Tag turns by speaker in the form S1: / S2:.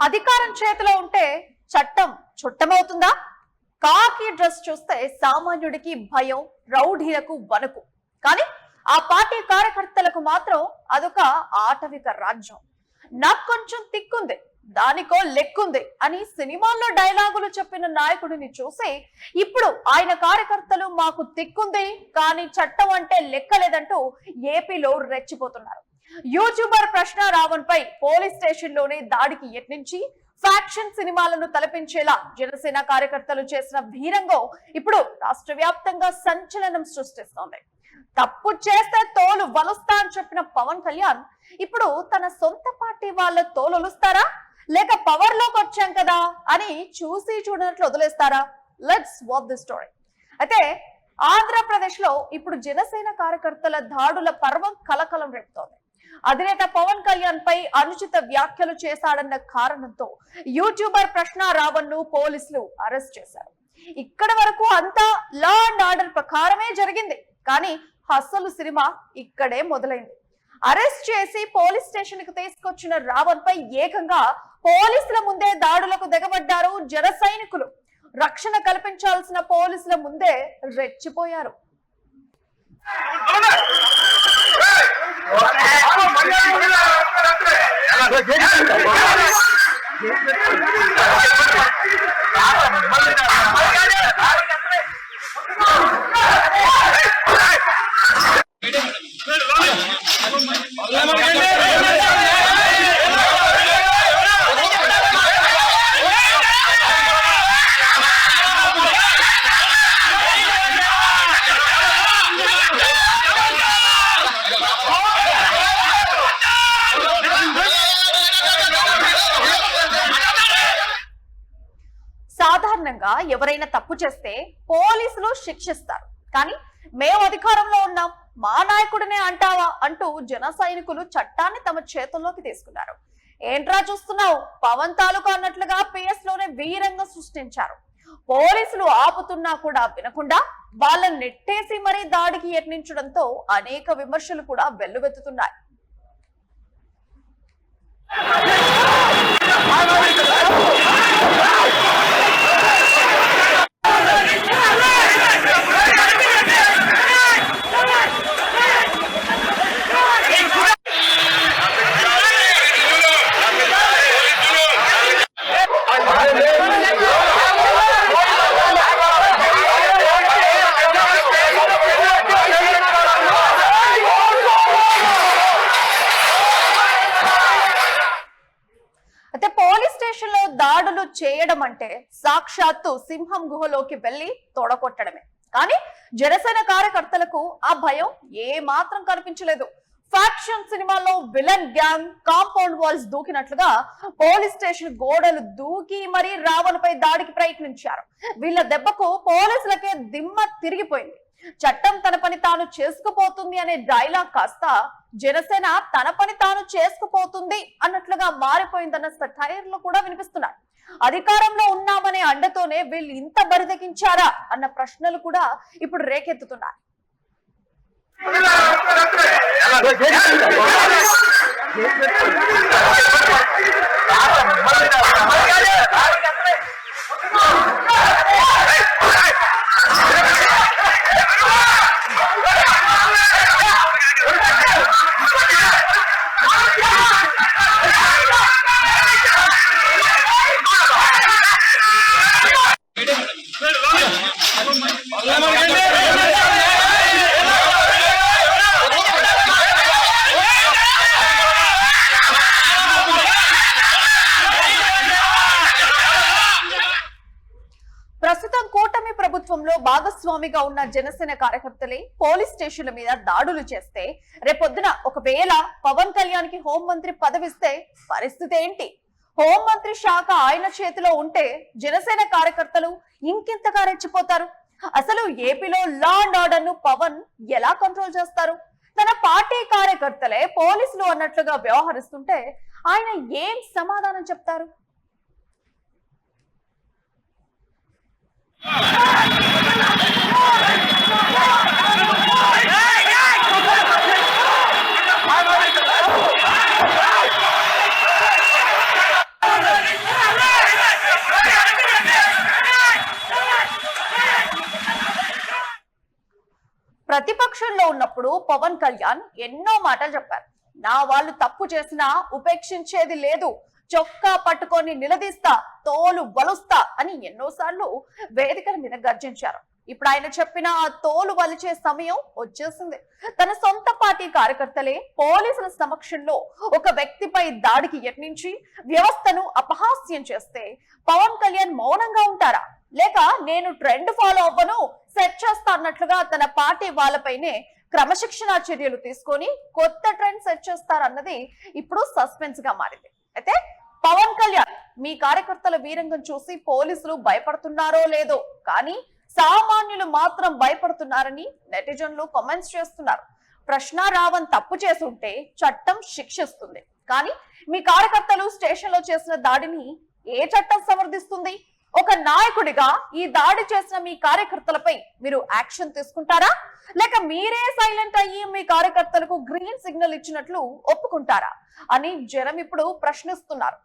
S1: అధికారం చేతిలో ఉంటే చట్టం చుట్టమవుతుందా? కాకి డ్రెస్ చూస్తే సామాన్యుడికి భయం, రౌడీలకు వణుకు. కానీ ఆ పార్టీ కార్యకర్తలకు మాత్రం అదొక ఆటవిక రాజ్యం. నాకు కొంచెం తిక్కుంది, దానికో లెక్కుంది అని సినిమాల్లో డైలాగులు చెప్పిన నాయకుడిని చూసి ఇప్పుడు ఆయన కార్యకర్తలు మాకు తిక్కుంది కానీ చట్టం అంటే లెక్కలేదంటూ ఏపీలో రెచ్చిపోతున్నారు. యూట్యూబర్ ప్రశ్న రావణ్ పై పోలీస్ స్టేషన్ లోనే దాడికి యత్నించి ఫ్యాక్షన్ సినిమాలను తలపించేలా జనసేన కార్యకర్తలు చేసిన వీరంగం ఇప్పుడు రాష్ట్ర వ్యాప్తంగా సంచలనం సృష్టిస్తోంది. తప్పు చేస్తే తోలు వలుస్తా అని చెప్పిన పవన్ కళ్యాణ్ ఇప్పుడు తన సొంత పార్టీ వాళ్ళ తోలుస్తారా లేక పవర్ లోకి వచ్చాం కదా అని చూసి చూడనట్లు వదిలేస్తారా? Let's watch the story. అయితే ఆంధ్రప్రదేశ్ లో ఇప్పుడు జనసేన కార్యకర్తల దాడుల పర్వం కలకలం రేపుతోంది. అధినేత పవన్ కళ్యాణ్ పై అనుచిత వ్యాఖ్యలు చేశాడన్న కారణంతో యూట్యూబర్ ప్రశ్న రావణ్ ను పోలీసులు అరెస్ట్ చేశారు. ఇక్కడ వరకు అంతా లా అండ్ ఆర్డర్ ప్రకారమే జరిగింది. కానీ అసలు సినిమా ఇక్కడే మొదలైంది. అరెస్ట్ చేసి పోలీస్ స్టేషన్ కు తీసుకొచ్చిన రావణ్ పై ఏకంగా పోలీసుల ముందే దాడులకు దిగబడ్డారు జన సైనికులు. రక్షణ కల్పించాల్సిన పోలీసుల ముందే రెచ్చిపోయారు. సాధారణంగా ఎవరైనా తప్పు చేస్తే పోలీసులు శిక్షిస్తారు. కానీ మేము అధికారంలో ఉన్నాం, మా నాయకుడినే అంటావా అంటూ జన సైనికులు చట్టాన్ని తమ చేతుల్లోకి తీసుకున్నారు. ఏంట్రా చూస్తున్నావు పవన్ తాలూకా అన్నట్లుగా పిఎస్ లోనే వీరంగం సృష్టించారు. పోలీసులు ఆపుతున్నా కూడా వినకుండా వాళ్ళని నెట్టేసి మరీ దాడికి యత్నించడంతో అనేక విమర్శలు కూడా వెల్లువెత్తుతున్నాయి. అయితే పోలీస్ స్టేషన్ లో దాడులు చేయడం అంటే సాక్షాత్తు సింహం గుహలోకి వెళ్లి తొడగొట్టడమే. కానీ జనసేన కార్యకర్తలకు ఆ భయం ఏ మాత్రం కనిపించలేదు. ఫ్యాక్షన్ సినిమాల్లో విలన్ గ్యాంగ్ కాంపౌండ్ వాల్స్ దూకినట్లుగా పోలీస్ స్టేషన్ గోడలు దూకి మరీ రావణ్ పై దాడికి ప్రయత్నించారు. వీళ్ళ దెబ్బకు పోలీసులకే దిమ్మ తిరిగిపోయింది. చట్టం తన పని తాను చేసుకుపోతుంది అనే డైలాగ్ కాస్త జనసేన తన పని తాను చేసుకుపోతుంది అన్నట్లుగా మారిపోయిందన్న సటైర్లు కూడా వినిపిస్తున్నాయి. అధికారంలో ఉన్నామనే అండతోనే వీళ్ళు ఇంత బరిదెగించారా అన్న ప్రశ్నలు కూడా ఇప్పుడు రేకెత్తుతున్నాయి. ప్రస్తుతం కూటమి ప్రభుత్వంలో భాగస్వామిగా ఉన్న జనసేన కార్యకర్తలే పోలీస్ స్టేషన్ల మీద దాడులు చేస్తే రేపొద్దున ఒకవేళ పవన్ కళ్యాణ్ కి హోంమంత్రి పదవిస్తే పరిస్థితి ఏంటి? హోంమంత్రి శాఖ ఆయన చేతిలో ఉంటే జనసేన కార్యకర్తలు ఇంకెంతగా రెచ్చిపోతారు. అసలు ఏపీలో లా అండ్ ఆర్డర్ ను పవన్ ఎలా కంట్రోల్ చేస్తారు? తన పార్టీ కార్యకర్తలే పోలీసులు అన్నట్లుగా వ్యవహరిస్తుంటే ఆయన ఏం సమాధానం చెప్తారు? ప్రతిపక్షంలో ఉన్నప్పుడు పవన్ కళ్యాణ్ ఎన్నో మాటలు చెప్పారు. నా వాళ్ళు తప్పు చేసినా ఉపేక్షించేది లేదు, చొక్కా పట్టుకొని నిలదీస్తా, తోలు బలుస్తా అని ఎన్నోసార్లు వేదికల మీద గర్జించారు. ఇప్పుడు ఆయన చెప్పిన ఆ తోలు వలిచే సమయం వచ్చేసింది. తన సొంత పార్టీ కార్యకర్తలే పోలీసుల సమక్షంలో ఒక వ్యక్తిపై దాడికి యత్నించి వ్యవస్థను అపహాస్యం చేస్తే పవన్ కళ్యాణ్ మౌనంగా ఉంటారా? లేక నేను ట్రెండ్ ఫాలో అవ్వను, సెట్ చేస్తా అన్నట్లుగా తన పార్టీ వాళ్ళపైనే క్రమశిక్షణా చర్యలు తీసుకొని కొత్త ట్రెండ్ సెట్ చేస్తారన్నది ఇప్పుడు సస్పెన్స్ గా మారింది. అయితే పవన్ కళ్యాణ్ మీ కార్యకర్తల వీరంగం చూసి పోలీసులు భయపడుతున్నారో లేదో, కానీ సామాన్యులు మాత్రం భయపడుతున్నారని నెటిజన్లు కామెంట్స్ చేస్తున్నారు. ప్రశ్న రావణ్ తప్పు చేసుంటే చట్టం శిక్షిస్తుంది, కానీ మీ కార్యకర్తలు స్టేషన్ లో చేసిన దాడిని ఏ చట్టం సమర్థిస్తుంది? ఒక నాయకుడిగా ఈ దాడి చేసిన మీ కార్యకర్తలపై మీరు యాక్షన్ తీసుకుంటారా, లేక మీరే సైలెంట్ అయ్యి మీ కార్యకర్తలకు గ్రీన్ సిగ్నల్ ఇచ్చినట్లు ఒప్పుకుంటారా అని జనం ఇప్పుడు ప్రశ్నిస్తున్నారు.